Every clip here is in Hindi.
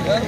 होश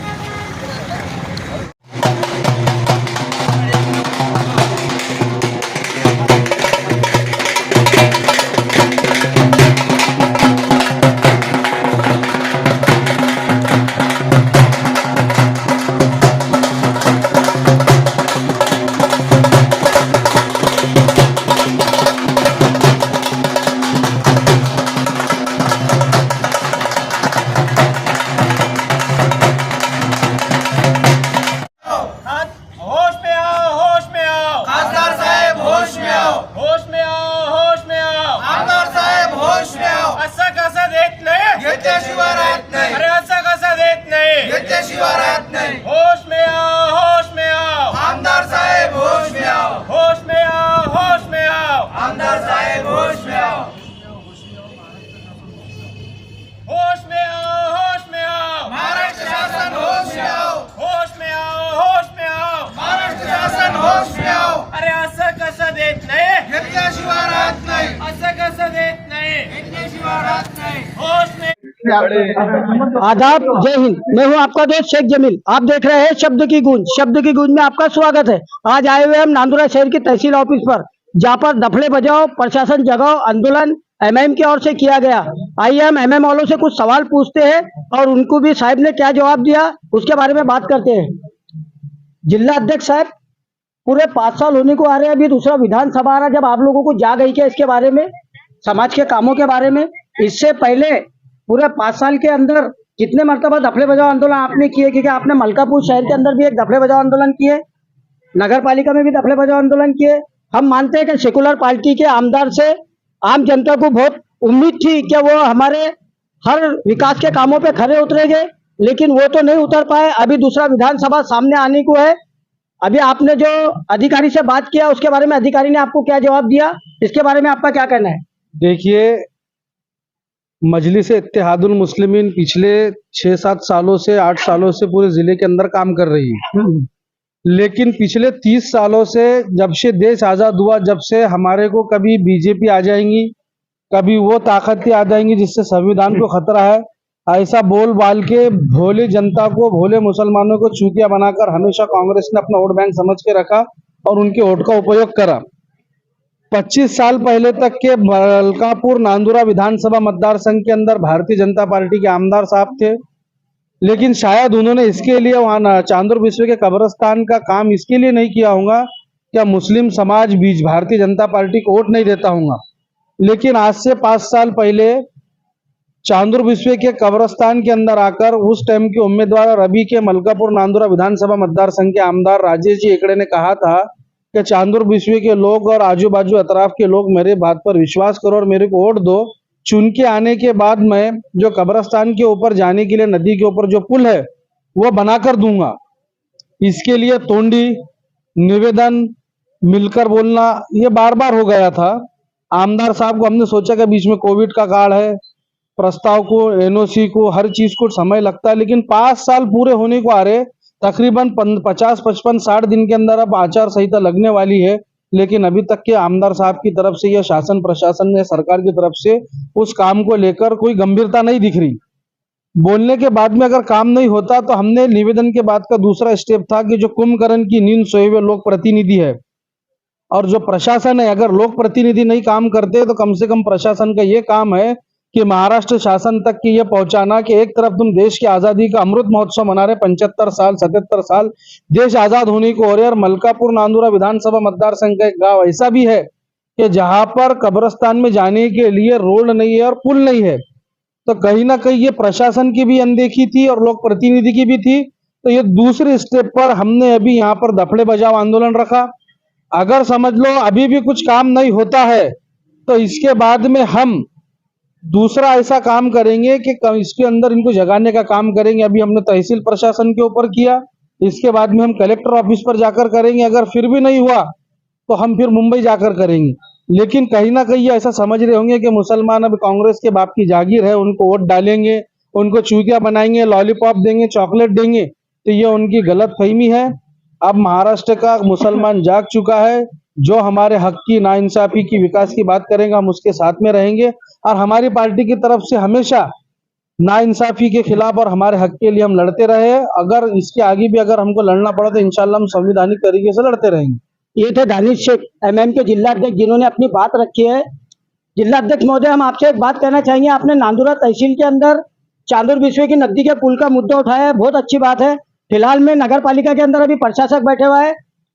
में आओ, होश में आओ, खासदार साहेब होश में आओ, होश में आओ, होश में आओ. आमदार साहेब होश में आओ. असं कसं देत नाही? घेतल्याशिवाय राहत नाही, अरे असं कसं देत नाही? घेतल्याशिवाय राहत नाही. होश में आओ, होश में आओ, आमदार साहेब होश में आओ, होश में आओ, होश में आओ, आमदार साहेब होश में आओ. होश में आओ, होश में आओ, महाराष्ट्र शासन होश में आओ, होश में आओ, होश में आओ. महाराष्ट्र शासन होश में आओ. अरे असं कसं देत नाही? घेतल्याशिवाय राहत नाही, असं कसं देत नाही? घेतल्याशिवाय राहत नाही. होश में आदाब, जय हिंद। मैं हूं आपका दोस्त शेख जमील। आप देख रहे हैं शब्द की गूंज। शब्द की गूंज में आपका स्वागत है। आज आए हुए हम नांदुरा शहर की तहसील ऑफिस पर, जहां पर दफड़े बजाओ, प्रशासन जगाओ आंदोलन एमएम की ओर से किया गया। आइए हम एमएम वालों से कुछ सवाल पूछते हैं और उनको भी साहब ने क्या जवाब दिया उसके बारे में बात करते हैं। जिला अध्यक्ष साहब, पूरे 5 साल होने को आ रहे हैं, अभी दूसरा विधानसभा आ रहा है, जब आप लोगों को जाग आई क्या इसके बारे में, समाज के कामों के बारे में? इससे पहले पूरे 5 साल के अंदर कितने मरतबा दफड़े बजाओ आंदोलन आपने किए? क्योंकि आपने मलकापुर शहर के अंदर भी एक दफड़े बजाओ आंदोलन किए, नगर पालिका में भी दफड़े बजाओ आंदोलन किए। हम मानते हैं कि सेकुलर पार्टी के आमदार से आम जनता को बहुत उम्मीद थी कि वो हमारे हर विकास के कामों पे खरे उतरेंगे, लेकिन वो तो नहीं उतर पाए। अभी दूसरा विधानसभा सामने आने को है। अभी आपने जो अधिकारी से बात किया उसके बारे में अधिकारी ने आपको क्या जवाब दिया, इसके बारे में आपका क्या कहना है? देखिए, मजलिस इत्तेहादुल मुस्लिमीन पिछले 6-7 सालों से 8 सालों से पूरे जिले के अंदर काम कर रही है, लेकिन पिछले 30 सालों से जब से देश आज़ाद हुआ, जब से हमारे को कभी बीजेपी आ जाएंगी, कभी वो ताकतें आ जाएंगी जिससे संविधान को खतरा है, ऐसा बोल बाल के भोले जनता को, भोले मुसलमानों को चूतिया बनाकर हमेशा कांग्रेस ने अपना वोट बैंक समझ के रखा और उनके वोट का उपयोग करा। 25 साल पहले तक के मलकापुर नांदुरा विधानसभा मतदार संघ के अंदर भारतीय जनता पार्टी के आमदार साहब थे, लेकिन शायद उन्होंने इसके लिए वहाँ चांदुर विश्व के कब्रिस्तान का काम इसके लिए नहीं किया होगा क्या मुस्लिम समाज बीच भारतीय जनता पार्टी को वोट नहीं देता होगा। लेकिन आज से 5 साल पहले चांदुर विश्व के कब्रिस्तान के अंदर आकर उस टाइम के उम्मीदवार और अभी के मलकापुर नांदुरा विधानसभा मतदार संघ के आमदार राजेश जी एकड़े ने कहा था कि चांदुर विश्व के लोग और आजू बाजू अतराफ के लोग मेरे बात पर विश्वास करो और मेरे को वोट दो। चुन के आने के बाद मैं जो कब्रिस्तान के ऊपर जाने के लिए नदी के ऊपर जो पुल है वो बनाकर दूंगा। इसके लिए तोंडी, निवेदन, मिलकर बोलना ये बार बार हो गया था। आमदार साहब को हमने सोचा कि बीच में कोविड का काल है, प्रस्ताव को, एनओसी को, हर चीज को समय लगता है, लेकिन 5 साल पूरे होने को आ रहे, तकरीबन 50, 55, 60 दिन के अंदर अब आचार संहिता लगने वाली है, लेकिन अभी तक के आमदार साहब की तरफ से या शासन प्रशासन ने सरकार की तरफ से उस काम को लेकर कोई गंभीरता नहीं दिख रही। बोलने के बाद में अगर काम नहीं होता तो हमने निवेदन के बाद का दूसरा स्टेप था कि जो कुंभकर्ण की नींद सोए हुए लोक प्रतिनिधि है और जो प्रशासन है, अगर लोक प्रतिनिधि नहीं काम करते तो कम से कम प्रशासन का ये काम है कि महाराष्ट्र शासन तक की ये पहुंचाना कि एक तरफ तुम देश की आजादी का अमृत महोत्सव मना रहे, 75 साल 77 साल देश आजाद होने को हो रहे, और मलकापुर नांदुरा विधानसभा मतदार संघ का एक गांव ऐसा भी है कि जहां पर कब्रिस्तान में जाने के लिए रोड नहीं है और पुल नहीं है। तो कहीं ना कहीं ये प्रशासन की भी अनदेखी थी और लोक प्रतिनिधि की भी थी। तो ये दूसरे स्टेप पर हमने अभी यहाँ पर दफड़े बजाओ आंदोलन रखा। अगर समझ लो अभी भी कुछ काम नहीं होता है तो इसके बाद में हम दूसरा ऐसा काम करेंगे कि इसके अंदर इनको जगाने का काम करेंगे। अभी हमने तहसील प्रशासन के ऊपर किया, इसके बाद में हम कलेक्टर ऑफिस पर जाकर करेंगे। अगर फिर भी नहीं हुआ तो हम फिर मुंबई जाकर करेंगे। लेकिन कहीं ना कहीं ऐसा समझ रहे होंगे कि मुसलमान अब कांग्रेस के बाप की जागीर है, उनको वोट डालेंगे, उनको चूतिया बनाएंगे, लॉलीपॉप देंगे, चॉकलेट देंगे, तो ये उनकी गलत फहमी है। अब महाराष्ट्र का मुसलमान जाग चुका है। जो हमारे हक की, नाइंसाफी की, विकास की बात करेंगे हम उसके साथ में रहेंगे और हमारी पार्टी की तरफ से हमेशा नाइंसाफी के खिलाफ और हमारे हक के लिए हम लड़ते रहे। अगर इसके आगे भी अगर हमको लड़ना पड़ा तो इंशाल्लाह हम संवैधानिक तरीके से लड़ते रहेंगे। ये थे दानिश शेख एमएम के जिलाध्यक्ष जिन्होंने अपनी बात रखी है। जिलाध्यक्ष महोदय, हम आपसे एक बात कहना चाहेंगे। आपने नांदुरा तहसील के अंदर चांदुर बिस्वे की नदी के पुल का मुद्दा उठाया है, बहुत अच्छी बात है। फिलहाल में नगर पालिका के अंदर अभी प्रशासक बैठे हुआ है।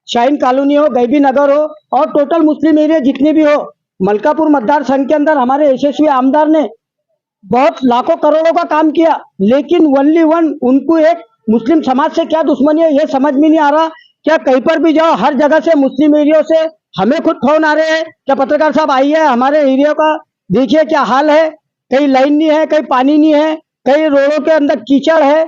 शाहीन कॉलोनी हो, गैबी नगर हो और टोटल मुस्लिम एरिया जितने भी हो, मलकापुर मतदार संघ के अंदर हमारे यशस्वी आमदार ने बहुत लाखों करोड़ों का काम किया, लेकिन ओनली वन उनको एक मुस्लिम समाज से क्या दुश्मनी है ये समझ में नहीं आ रहा। क्या कहीं पर भी जाओ हर जगह से मुस्लिम एरिया से हमें खुद फोन आ रहे हैं, क्या पत्रकार साहब आइए हमारे एरिया का देखिए क्या हाल है, कहीं लाइन नहीं है, कहीं पानी नहीं है, कई रोडों के अंदर कीचड़ है।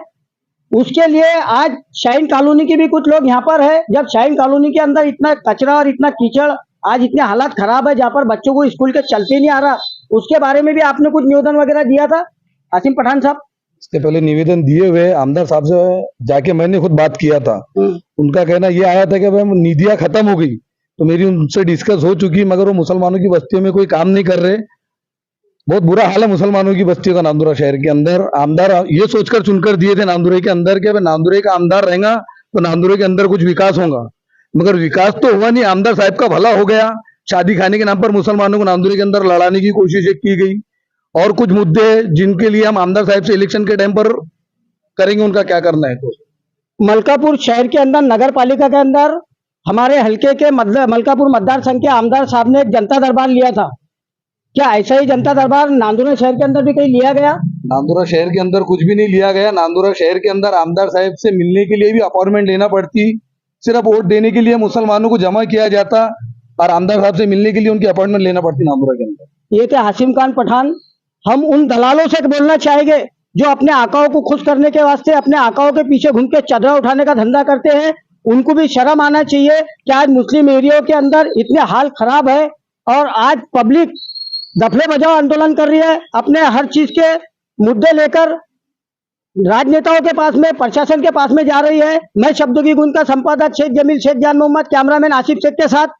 उसके लिए आज शाहीन कॉलोनी के भी कुछ लोग यहाँ पर है। जब शाहीन कॉलोनी के अंदर इतना कचरा और इतना कीचड़, आज इतने हालात खराब है जहाँ पर बच्चों को स्कूल के चलते नहीं आ रहा, उसके बारे में भी आपने कुछ निवेदन वगैरह दिया था आसिम पठान साहब? इसके पहले निवेदन दिए हुए आमदार साहब से जाके मैंने खुद बात किया था। उनका कहना ये आया था कि भाई निधियां खत्म हो गई, तो मेरी उनसे डिस्कस हो चुकी, मगर वो मुसलमानों की बस्तियों में कोई काम नहीं कर रहे। बहुत बुरा हाल है मुसलमानों की बस्तियों का नांदुरा शहर के अंदर। आमदार ये सोचकर चुनकर दिए थे नांदुरे के अंदर के नांदुरे का आमदार रहेगा तो नांदुरे के अंदर कुछ विकास होगा, मगर विकास तो हुआ नहीं। आमदार साहब का भला हो गया, शादी खाने के नाम पर मुसलमानों को नांदुरे के अंदर लड़ाने की कोशिश की गई। और कुछ मुद्दे जिनके लिए हम आमदार साहब से इलेक्शन के टाइम पर करेंगे, उनका क्या करना है। तो मलकापुर शहर के अंदर नगर पालिका के अंदर हमारे हल्के के मलकापुर मतदार संघ के आमदार साहब ने एक जनता दरबार लिया था। क्या ऐसा ही जनता दरबार नांदुरा शहर के अंदर भी कहीं लिया गया? नांदुरा शहर के अंदर कुछ भी नहीं लिया गया। नांदुरा शहर के अंदर आमदार साहब से मिलने के लिए भी अपॉइंटमेंट लेना पड़ती, सिर्फ वोट देने के लिए मुसलमानों को जमा किया जाता और आमदार साहब से मिलने के लिए उनकी अपॉइंटमेंट लेना पड़ती नांदुरा के अंदर। ये थे हाशिम खान पठान। हम उन दलालों से बोलना चाहेंगे जो अपने आकाओं को खुश करने के वास्ते अपने आकाओं के पीछे घूम के चादर उठाने का धंधा करते हैं, उनको भी शर्म आना चाहिए कि आज मुस्लिम एरिया के अंदर इतने हाल खराब है और आज पब्लिक दफले बजाओ आंदोलन कर रही है, अपने हर चीज के मुद्दे लेकर राजनेताओं के पास में, प्रशासन के पास में जा रही है। मैं शब्दों की गूंज का संपादक शेख जमील शेख जान मोहम्मद, कैमरामैन आसिफ शेख के साथ